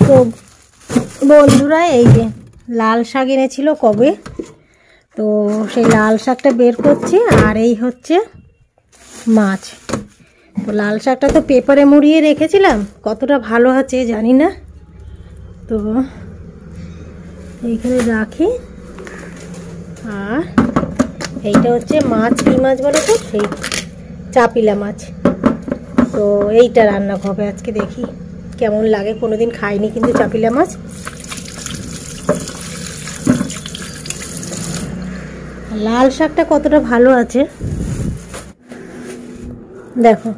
তো বন্ধুরা এই যে লাল শাক এনেছিল কবে, তো সেই লাল শাকটা বের করছি। আর এই হচ্ছে মাছ। তো লাল শাকটা তো পেপারে মুড়িয়ে রেখেছিলাম, কতটা ভালো আছে জানি না, তো এইখানে রাখি। আর এইটা হচ্ছে মাছ, কী মাছ বলো তো, সেই চাপিলা মাছ। তো এইটা রান্না হবে আজকে, দেখি কেমন লাগে, কোনোদিন খাইনি কিন্তু চাপিলা মাছ। লাল শাকটা কতটা ভালো আছে দেখো,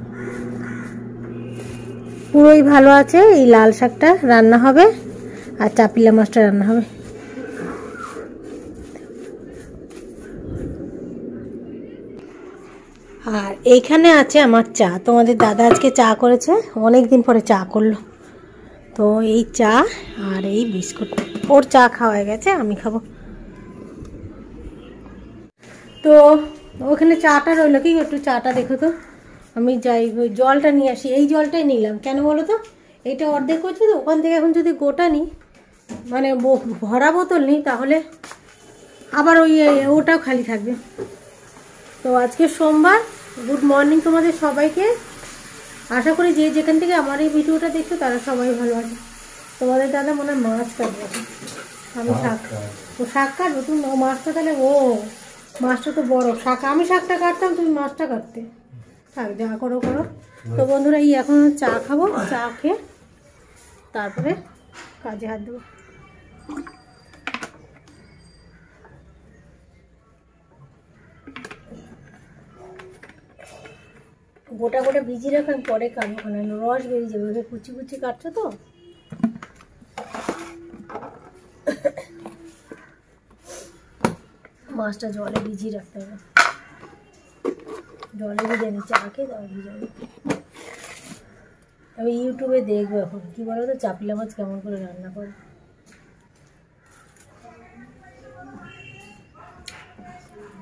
পুরোই ভালো আছে। এই লাল শাকটা রান্না হবে আর চাপিলা মাছটা রান্না হবে। আর এইখানে আছে আমার চা। তোমাদের দাদা আজকে চা করেছে, অনেক দিন পরে চা করলো। তো এই চা আর এই বিস্কুট, ওর চা খাওয়া হয়ে গেছে, আমি খাবো। তো ওখানে চাটা রইলো, কি একটু চাটা দেখো তো। আমি যাই ওই জলটা নিয়ে আসি, এই জলটাই নিলাম। কেন বলো তো, এইটা অর্ধেক করছি তো, ওখান থেকে এখন যদি গোটা নিই, মানে ভরা বোতল নিই, তাহলে আবার ওই ওটাও খালি থাকবে। তো আজকে সোমবার। গুড মর্নিং তোমাদের সবাইকে। আশা করি যে যেখান থেকে আমার এই ভিডিওটা দেখছো তারা সবাই ভালো আছে। তোমাদের দাদা মনে হয় মাছ কাটবে, আমি শাক, ও শাক কাটবো, তুমি ও মাছটা, তাহলে ও মাছটা তো বড় শাক, আমি শাকটা কাটতাম, তুমি মাছটা কাটতে, থাক যা করো করো। তো বন্ধুরা এই এখন চা খাবো, চা খেয়ে তারপরে কাজে হাত দেবো। গোটা গোটা ভিজিয়ে রাখো, আমি পরে কাটবো, ওখানে রস বেরিয়ে যাবে, ওদের কুচি কুচি কাটছো তো। মাছটা জলে ভিজিয়ে রাখতে হবে, জলে ভিজে নি, চা খেয়ে তারপর ভিজাবো। আমি ইউটিউবে দেখবো এখন, কি বলো তো, চাপিলা মাছ কেমন করে রান্না করে।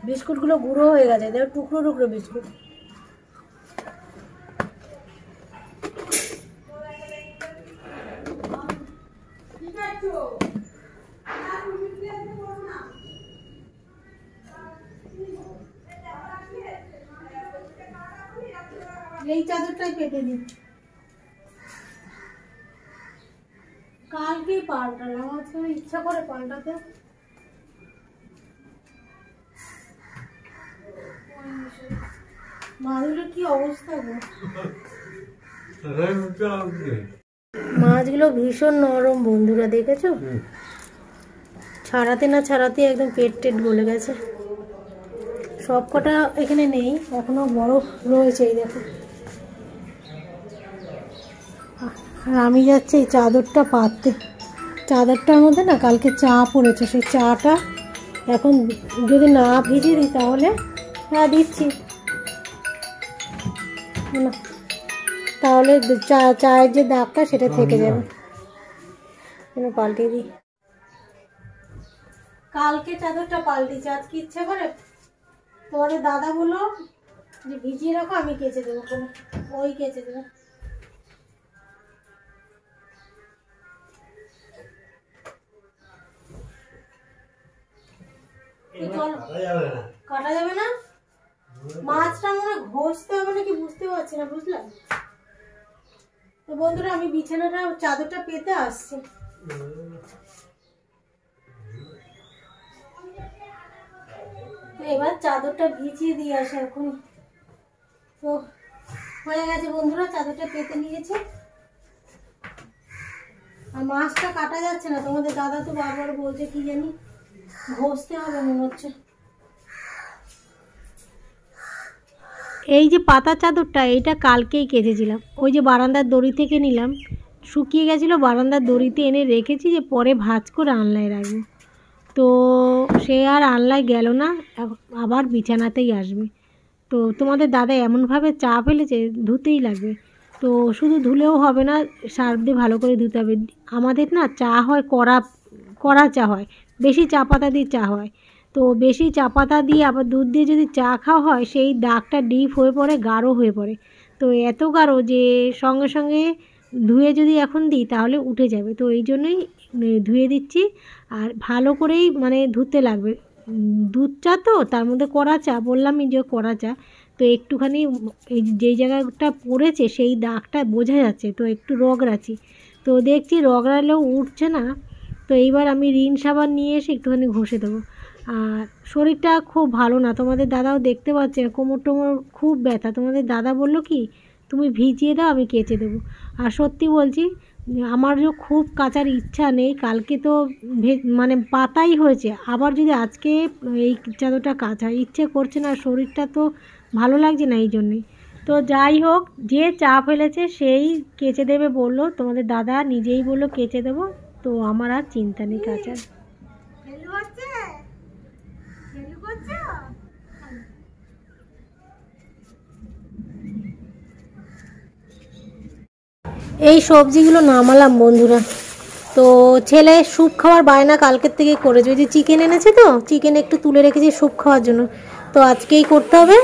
বিস্কুটগুলো গুঁড়ো হয়ে গেছে, দেখো টুকরো টুকরো বিস্কুট। এই চাদরটাই পেতে দিন, কালকেই পাল্টালাম, আজকে ইচ্ছা করে পাল্টাতে। মাছগুলোর কি অবস্থা গো, মাছগুলো ভীষণ নরম বন্ধুরা, দেখেছো? ছাড়াতে না ছাড়াতে একদম পেট টেট গলে গেছে। সব কটা এখানে নেই, এখনো বরফ রয়েছে, এই দেখো। আর আমি যাচ্ছি এই চাদরটা পাততে। চাদরটার মধ্যে না কালকে চা পড়েছে, সেই চাটা এখন যদি না ভিজিয়ে দিই তাহলে, হ্যাঁ দিচ্ছি না, তাহলে চায়ের যে দাগটা সেটা থেকে যাবে। পাল্টে দিই, কালকে চাদরটা পাল্টেছি, আজকে ইচ্ছা করে তোমাদের দাদা বললো যে ভিজিয়ে রাখো, আমি কেচে দেবো, কোনো ওই কেচে দেবো। কাটা যাবে না, মাছটা মনে ঘষতে হবে নাকি বুঝতে পারছি না, বুঝলাম। তো বন্ধুরা আমি বিছানাটা চাদরটা পেতে আসছি। এবার চাদরটা ভিজিয়ে দিয়ে আসে এখন। তো হয়ে গেছে বন্ধুরা, চাদরটা পেতে নিয়েছে। আর মাছটা কাটা যাচ্ছে না, তোমাদের দাদা তো বারবার বলছে কি জানি ঘষতে হবে মনে হচ্ছে। এই যে পাতা চাদরটা, এইটা কালকেই কেচেছিলাম, ওই যে বারান্দার দড়ি থেকে নিলাম, শুকিয়ে গেছিলো, বারান্দার দড়িতে এনে রেখেছি যে পরে ভাঁজ করে আনলায় রাখবো। তো সে আর আনলায় গেল না, আবার বিছানাতেই আসবে। তো তোমাদের দাদা এমনভাবে চা ফেলেছে, ধুতেই লাগবে। তো শুধু ধুলেও হবে না, সার্ফ দিয়ে ভালো করে ধুতে হবে। আমাদের না চা হয় কড়া কড়া চা হয়, বেশি চা পাতা দিয়ে চা হয়। তো বেশি চা পাতা দিয়ে আবার দুধ দিয়ে যদি চা খাওয়া হয়, সেই দাগটা ডিপ হয়ে পড়ে, গাঢ় হয়ে পড়ে। তো এত গাঢ় যে সঙ্গে সঙ্গে ধুয়ে যদি এখন দিই তাহলে উঠে যাবে, তো এই জন্যই ধুয়ে দিচ্ছি। আর ভালো করেই মানে ধুতে লাগবে। দুধ চা তো, তার মধ্যে কড়া চা, বললামই যে কড়া চা, তো একটুখানি এই যেই জায়গাটা পড়েছে সেই দাগটা বোঝা যাচ্ছে, তো একটু রগড়াচ্ছি, তো দেখছি রগড়ালেও উঠছে না। তো এইবার আমি রিন সাবান নিয়ে এসে একটুখানি ঘষে দেবো। আর শরীরটা খুব ভালো না, তোমাদের দাদাও দেখতে পাচ্ছেন কোমর টোমর খুব ব্যথা। তোমাদের দাদা বললো কি তুমি ভিজিয়ে দাও, আমি কেচে দেবো। আর সত্যি বলছি, আমারও খুব কাচার ইচ্ছা নেই, কালকে তো মানে পাতাই হয়েছে, আবার যদি আজকে এই চাদরটা কাচা ইচ্ছে করছে না, শরীরটা তো ভালো লাগছে না, এই জন্যই। তো যাই হোক, যে চা ফেলেছে সেই কেচে দেবে বললো, তোমাদের দাদা নিজেই বললো কেচে দেবো, তো আমার আর চিন্তা নেই কাচার। এই সবজিগুলো নামালাম বন্ধুরা। তো ছেলে স্যুপ খাওয়ার বায়না কালকের থেকে করেছে, ওই যে চিকেন এনেছে, তো চিকেন একটু তুলে রেখেছি স্যুপ খাওয়ার জন্য, তো আজকেই করতে হবে।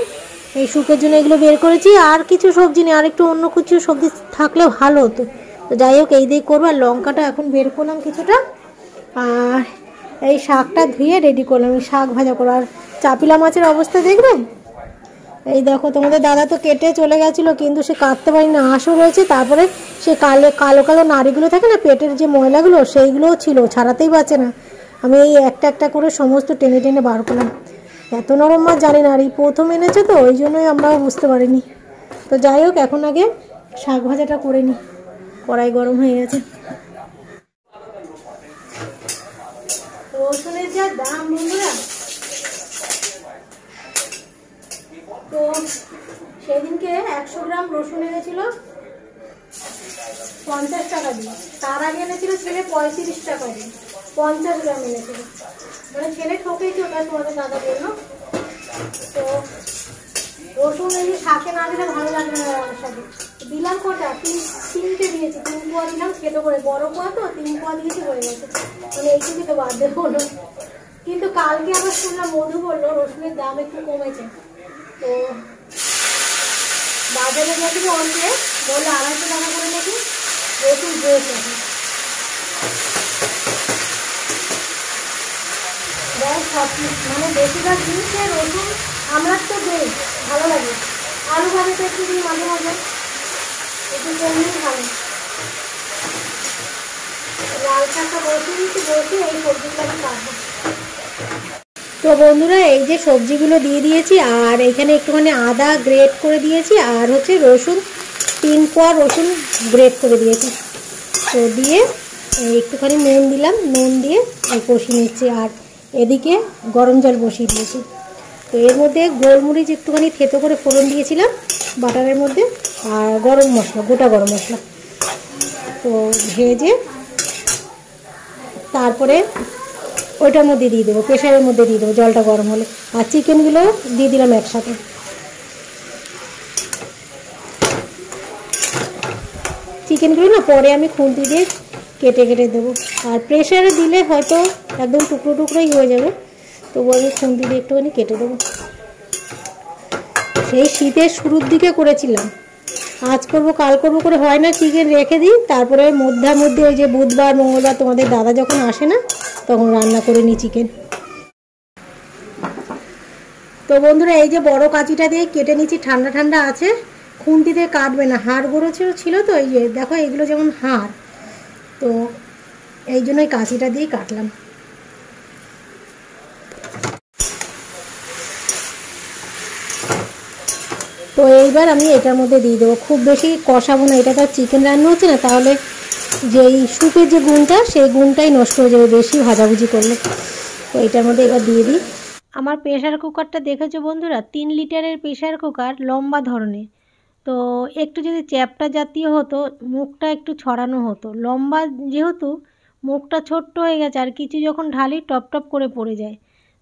এই স্যুপের জন্য এগুলো বের করেছি, আর কিছু সবজি নেই, আর একটু অন্য কিছু সবজি থাকলে ভালো হতো। তো যাই হোক এই দিয়ে করবো। আর লঙ্কাটা এখন বের করলাম কিছুটা, আর এই শাকটা ধুয়ে রেডি করলাম, এই শাক ভাজা করবো। আর চাপিলা মাছের অবস্থা দেখবে, এই দেখো তোমাদের দাদা তো কেটে চলে গেছিলো, কিন্তু সে কাটতে পারি না, আঁশও রয়েছে, তারপরে সে কালো কালো কালো নাড়িগুলো থাকে না পেটের যে ময়লাগুলো, সেইগুলোও ছিল, ছাড়াতেই পারছে না। আমি এই একটা একটা করে সমস্ত টেনে টেনে বার করলাম। এত নরম মাছ জানি না, আর এই প্রথম এনেছে তো ওই জন্যই আমরাও বুঝতে পারিনি। তো যাই হোক এখন আগে শাক ভাজাটা করে নিই, কড়াই গরম হয়ে গেছে। রসুনের যা দাম বন্ধুরা, তো সেদিনকে 100 গ্রাম রসুন এনেছিল 50 টাকা দিয়ে, তার আগে এনেছিল ছেলে 35 টাকা দিয়ে, 50 গ্রাম এনেছিল, মানে ছেলে ঠকেছে, ওটা তোমাদের দাদা বললো। তো রসুন এই শাকে না দিলে ভালো লাগবে না আমার সাথে, দিলাম কটা, তিনটে দিয়েছি, 3 পোয়া দিলাম খেতে করে, বড় পোয়া তো 3 পোয়া দিয়েছি হয়ে গেছে, মানে এইটুকু তো বাদ দেবো হলো। কিন্তু কালকে আবার শুনলাম মধু বললো রসুনের দাম একটু কমেছে, তো বাজারে গেছিল অনেকে বললো 250 টাকা করে নাকি রসুন হয়েছে। মানে বেশিরভাগ জিনিসে রসুন আমরা তো দিই, ভালো লাগে, আলু ভাজাতে একটু দিই, মাঝে মাঝে একটু কমলেই ভালো। লাল শাকটা বসে দিচ্ছি, বসে এই সবজিগুলো আমি কাটবো। তো বন্ধুরা এই যে সবজিগুলো দিয়ে দিয়েছি, আর এখানে একটুখানি আদা গ্রেট করে দিয়েছি, আর হচ্ছে রসুন 3 কোয়া রসুন গ্রেট করে দিয়েছি। তো দিয়ে একটুখানি নুন দিলাম, নুন দিয়ে কষিয়ে নিচ্ছি। আর এদিকে গরম জল বসিয়ে দিয়েছি। তো এর মধ্যে গোলমরিচ একটুখানি থেতো করে ফোড়ন দিয়েছিলাম বাটারের মধ্যে, আর গরম মশলা, গোটা গরম মশলা, তো ভেজে তারপরে ওইটার মধ্যে দিয়ে দেবো, প্রেশারের মধ্যে দিয়ে দেবো জলটা গরম হলে। আর চিকেনগুলো দিয়ে দিলাম একসাথে। চিকেনগুলো না পরে আমি খুন্তি দিয়ে কেটে কেটে দেবো, আর প্রেশারে দিলে হয়তো একদম টুকরো টুকরোই হয়ে যাবে, তবু আমি খুন্তি দিয়ে একটুখানি কেটে দেবো। সেই শীতের শুরুর দিকে করেছিলাম, আজ করবো কাল করবো করে হয় না, চিকেন রেখে দিই, তারপরে মধ্যে ওই যে বুধবার মঙ্গলবার তোমাদের দাদা যখন আসে না তখন রান্না করে নিই চিকেন। তো বন্ধুরা এই যে বড় কাঁচিটা দিয়ে কেটে নিচ্ছি, ঠান্ডা ঠান্ডা আছে, খুন্তিতে কাটবে না, হাড় গুঁড়ো ছিল তো, এই যে দেখো এগুলো যেমন হাড়, তো এই জন্যই কাঁচিটা দিয়ে কাটলাম। তো এইবার আমি এটার মধ্যে দিয়ে দেবো, খুব বেশি কষাবো না, এটা তো চিকেন রান্না হচ্ছে না, তাহলে যেই স্যুপের যে গুণটা সেই গুণটাই নষ্ট হয়ে যাবে বেশি ভাজাভুজি করলে। তো এটার মধ্যে এবার দিয়ে দিই। আমার প্রেশার কুকারটা দেখেছো বন্ধুরা, 3 লিটারের প্রেশার কুকার, লম্বা ধরনের, তো একটু যদি চ্যাপ্টা জাতীয় হতো, মুখটা একটু ছড়ানো হতো, লম্বা যেহেতু মুখটা ছোট্ট হয়ে গেছে, আর কিছু যখন ঢালি টপ টপ করে পড়ে যায়।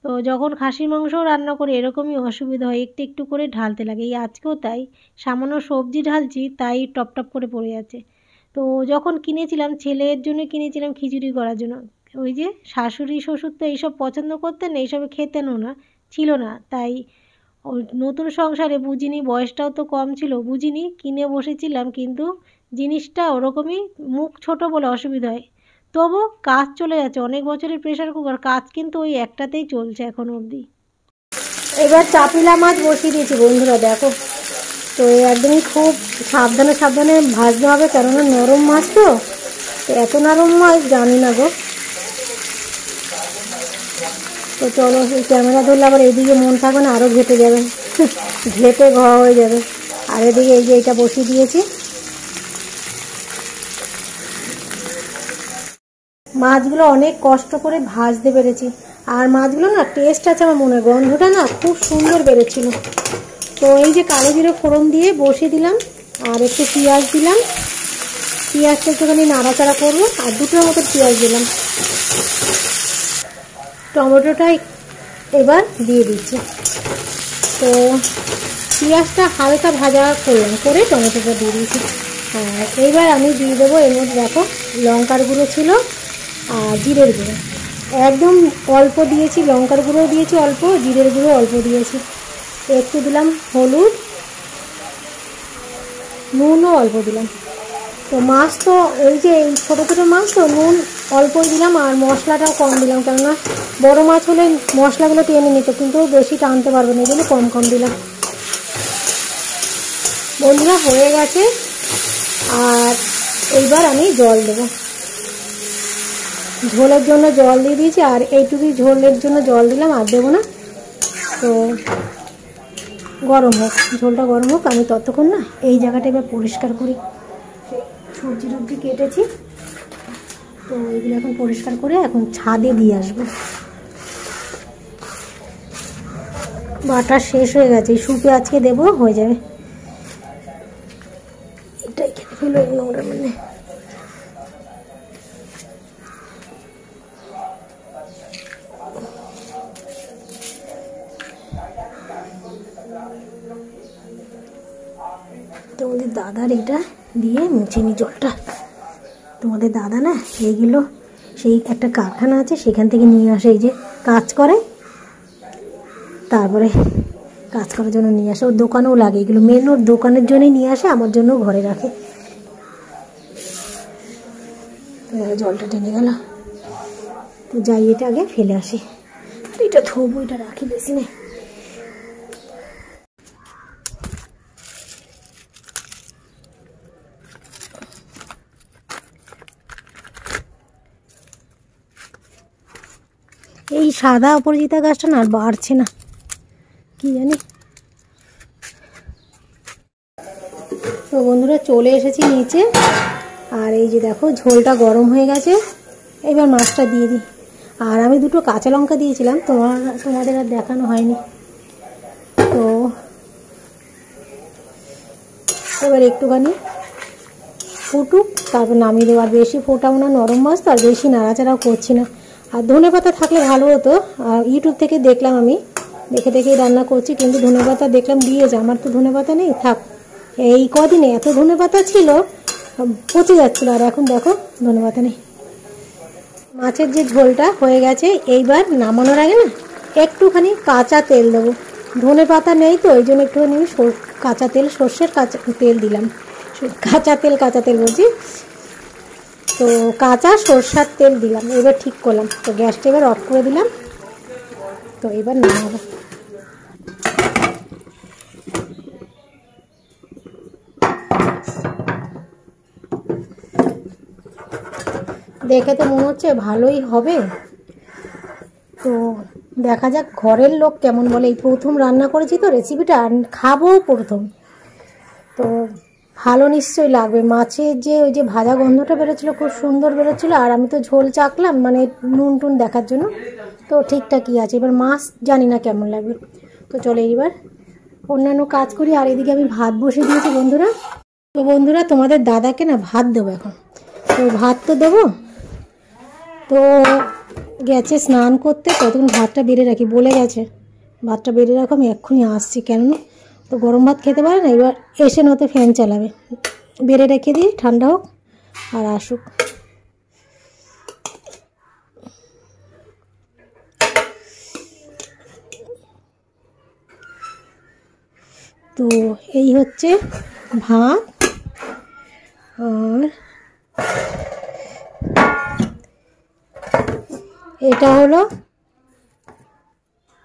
তো যখন খাসির মাংসও রান্না করি এরকমই অসুবিধা হয়, একটু একটু করে ঢালতে লাগে, এই আজকেও তাই, সামান্য সবজি ঢালছি তাই টপ টপ করে পড়ে যাচ্ছে। তো যখন কিনেছিলাম, ছেলের জন্য কিনেছিলাম খিচুড়ি করার জন্য, ওই যে শাশুড়ি শ্বশুর তো এইসব পছন্দ করতেন না, এইসব খেতেনও না, ছিল না, তাই নতুন সংসারে বুঝিনি, বয়সটাও তো কম ছিল, বুঝিনি, কিনে বসেছিলাম, কিন্তু জিনিসটা ওরকমই, মুখ ছোট বলে অসুবিধা হয়। তবু কাজ চলে যাচ্ছে, অনেক বছরের প্রেশার কুকার কাজ কিন্তু ওই একটাতেই চলছে এখনো অবধি। এবার চাপিলা মাছ বসিয়ে দিয়েছি বন্ধুরা, দেখো। তো একদমই খুব সাবধানে সাবধানে ভাজতে হবে, কেননা নরম মাছ তো, এত নরম মাছ জানি না গো। তো চলো, এই ক্যামেরা ধরলে আবার এইদিকে মন থাকবে না, আরও ঘেটে যাবে, ঘেটে ঘা হয়ে যাবে। আর এদিকে এই যে এটা বসিয়ে দিয়েছি। মাছগুলো অনেক কষ্ট করে ভাজতে পেরেছি, আর মাছগুলো না টেস্ট আছে আমার মনে, গন্ধটা না খুব সুন্দর বেরোচ্ছিল। তো এই যে কালো জিরে ফোড়ন দিয়ে বসিয়ে দিলাম, আর একটু পেঁয়াজ দিলাম, পেঁয়াজটা একটুখানি নাড়াচাড়া করবো, আর দুটোর মতো পেঁয়াজ দিলাম। টমেটোটা এবার দিয়ে দিচ্ছি। তো পেঁয়াজটা হালকা ভাজা করলাম, করে টমেটোটা দিয়ে দিয়েছি। আর এইবার আমি দিয়ে দেবো এর মধ্যে, দেখো, লঙ্কার গুঁড়ো ছিল আর জিরের গুঁড়ো, একদম অল্প দিয়েছি, লঙ্কার গুঁড়োও দিয়েছি অল্প, জিরের গুঁড়ো অল্প দিয়েছি, একটু দিলাম হলুদ, নুনও অল্প দিলাম। তো মাছ তো ওই যে এই ছোটো ছোটো মাছ তো নুন অল্পই দিলাম, আর মশলাটাও কম দিলাম, কেননা বড়ো মাছ হলে মশলাগুলো টেনে নিত, কিন্তু বেশি টানতে পারবে না, এই জন্য কম কম দিলাম। বন্ধুরা হয়ে গেছে, আর এইবার আমি জল দেবো, ঝোলের জন্য জল দিয়ে দিয়েছি, আর এইটুকুই ঝোলের জন্য জল দিলাম, আর দেবো না। তো গরম হোক, ঝোলটা গরম হোক, আমি ততক্ষণ না এই জায়গাটা এবার পরিষ্কার করি। সবজি টবজি কেটেছি, তো এগুলো এখন পরিষ্কার করে এখন ছাদে দিয়ে আসবো। বাটা শেষ হয়ে গেছে, শুকে আজকে দেবো, হয়ে যাবে। এটাই খেতে ফেলো নোংরা, মানে তোমাদের দাদার এটা দিয়ে মুছে নি জলটা। তোমাদের দাদা না এইগুলো সেই একটা কারখানা আছে, সেখান থেকে নিয়ে আসে, এই যে কাজ করে, তারপরে কাজ করার জন্য নিয়ে আসে, ওর দোকানেও লাগে এগুলো, মেন ওর দোকানের জন্যই নিয়ে আসে, আমার জন্য ঘরে রাখে। জলটা টেনে গেল, তো যাই এটা আগে ফেলে আসি, আর এটা থবো, এটা রাখি বেশি নেই। এই সাদা অপরাজিতা গাছটা না আর বাড়ছে না, কি জানি। তো বন্ধুরা চলে এসেছি নিচে, আর এই যে দেখো ঝোলটা গরম হয়ে গেছে, এবার মাছটা দিয়ে দিই। আর আমি দুটো কাঁচা লঙ্কা দিয়েছিলাম, তোমাদের আর দেখানো হয়নি। তো এবার একটুখানি ফুটুক, তারপর নামিয়ে দেবো। আর বেশি ফোটাও না, নরম মাছ তো, আর বেশি নাড়াচাড়াও করছি না। আর ধনেপাতা থাকলে ভালো হতো, আর ইউটিউব থেকে দেখলাম, আমি দেখে দেখেই রান্না করছি, কিন্তু ধনেপাতা দেখলাম দিয়েছে, আমার তো ধনেপাতা নেই। থাক, এই কদিনে এত ধনেপাতা ছিল, পচে যাচ্ছিলো, আর এখন দেখো ধনেপাতা নেই। মাছের যে ঝোলটা হয়ে গেছে, এইবার নামানোর আগে না একটুখানি কাঁচা তেল দেবো। ধনেপাতা নেই তো ওই জন্য একটুখানি কাঁচা তেল, সর্ষের কাঁচা তেল দিলাম, কাঁচা তেল বলছি, তো কাঁচা সরষার তেল দিলাম। এবার ঠিক করলাম, তো গ্যাসটা এবার অফ করে দিলাম। তো এবার নামাবো। দেখে তো মনে হচ্ছে ভালোই হবে, তো দেখা যাক ঘরের লোক কেমন বলে। এই প্রথম রান্না করেছি তো, রেসিপিটা খাবো প্রথম, তো ভালো নিশ্চয়ই লাগবে। মাছের যে ওই যে ভাজা গন্ধটা বেরোচ্ছিলো, খুব সুন্দর বেরোচ্ছিলো, আর আমি তো ঝোল চাকলাম মানে নুন টুন দেখার জন্য, তো ঠিকঠাকই আছে। এবার মাছ জানি না কেমন লাগবে। তো চলে এবার অন্যান্য কাজ করি, আর এদিকে আমি ভাত বসে দিয়েছি বন্ধুরা। তো বন্ধুরা তোমাদের দাদাকে না ভাত দেবো এখন, তো ভাত তো দেবো, তো গেছে স্নান করতে, ততক্ষণ ভাতটা বেড়ে রাখি, বলে গেছে ভাতটা বেড়ে রাখো, আমি এক্ষুনি আসছি। কেন তো গরম ভাত খেতে পারে না, এবার এসে নয়তো ফ্যান চালাবে, বেড়ে রেখে দিই, ঠান্ডা হোক আর আসুক। তো এই হচ্ছে ভাত, আর এটা হলো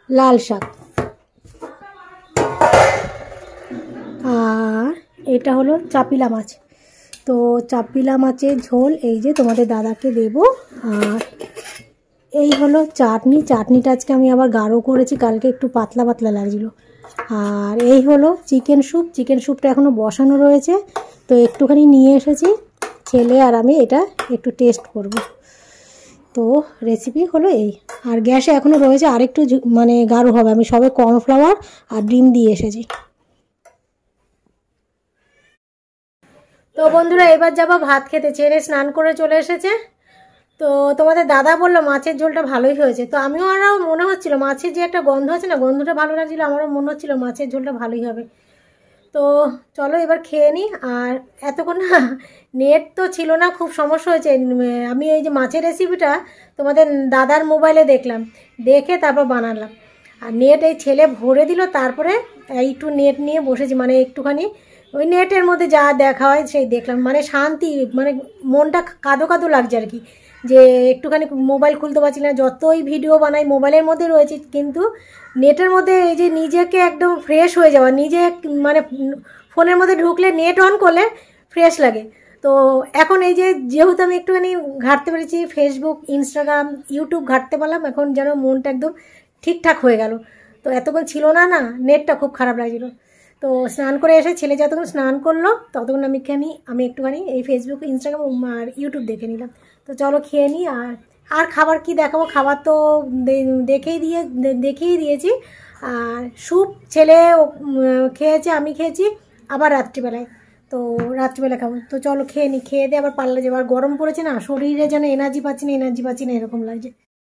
লাল শাক, আর এটা হলো চাপিলা মাছ। তো চাপিলা মাছের ঝোল এই যে তোমাদের দাদাকে দেব। আর এই হলো চাটনি, চাটনিটা আজকে আমি আবার গাঢ় করেছি, কালকে একটু পাতলা পাতলা লাগছিল। আর এই হলো চিকেন স্যুপ, চিকেন স্যুপটা এখনও বসানো রয়েছে, তো একটুখানি নিয়ে এসেছি, ছেলে আর আমি এটা একটু টেস্ট করব। তো রেসিপি হলো এই। আর গ্যাসে এখনও রয়েছে, আরেকটু মানে গাঢ় হবে, আমি সবে কর্নফ্লাওয়ার আর ডিম দিয়ে এসেছি। তো বন্ধুরা এবার যাবো ভাত খেতে, ছেলে স্নান করে চলে এসেছে। তো তোমাদের দাদা বললো মাছের ঝোলটা ভালোই হয়েছে, তো আমিও আরও মনে হচ্ছিলো মাছের যে একটা গন্ধ আছে না, গন্ধটা ভালো লাগছিলো, আমারও মনে হচ্ছিলো মাছের ঝোলটা ভালোই হবে। তো চলো এবার খেয়ে নিই। আর এতক্ষণ না নেট তো ছিল না, খুব সমস্যা হয়েছে। আমি এই যে মাছের রেসিপিটা তোমাদের দাদার মোবাইলে দেখলাম, দেখে তারপর বানালাম। আর নেট এই ছেলে ভরে দিল, তারপরে একটু নেট নিয়ে বসেছি, মানে একটুখানি ওই নেটের মধ্যে যা দেখা হয় সেই দেখলাম, মানে শান্তি, মানে মনটা কাঁদো কাঁদো লাগছে আর কি, যে একটুখানি মোবাইল খুলতে পারছি না, যতই ভিডিও বানাই মোবাইলের মধ্যে রয়েছে, কিন্তু নেটের মধ্যে এই যে নিজেকে একদম ফ্রেশ হয়ে যাওয়া, নিজে মানে ফোনের মধ্যে ঢুকলে নেট অন করলে ফ্রেশ লাগে। তো এখন এই যে যেহেতু আমি একটুখানি ঘাঁটতে পেরেছি, ফেসবুক, ইনস্টাগ্রাম, ইউটিউব ঘাঁটতে পারলাম, এখন যেন মনটা একদম ঠিকঠাক হয়ে গেল। তো এতক্ষণ ছিল না, নেটটা খুব খারাপ লাগছিলো। তো স্নান করে এসে ছেলে যতক্ষণ স্নান করলো ততক্ষণ আমি একটুখানি এই ফেসবুক, ইনস্টাগ্রাম আর ইউটিউব দেখে নিলাম। তো চলো খেয়ে নিই। আর খাবার কি দেখাবো, খাবার তো দেখিয়ে দিয়েছি। আর স্যুপ ছেলে খেয়েছে, আমি খেয়েছি আবার রাত্রিবেলায়, তো রাত্রিবেলা খাবো। তো চলো খেয়ে নিই, খেয়ে দিয়ে আবার পাল্লা যাবো। আর গরম পড়েছে না, শরীরে যেন এনার্জি পাচ্ছি না এরকম লাগছে।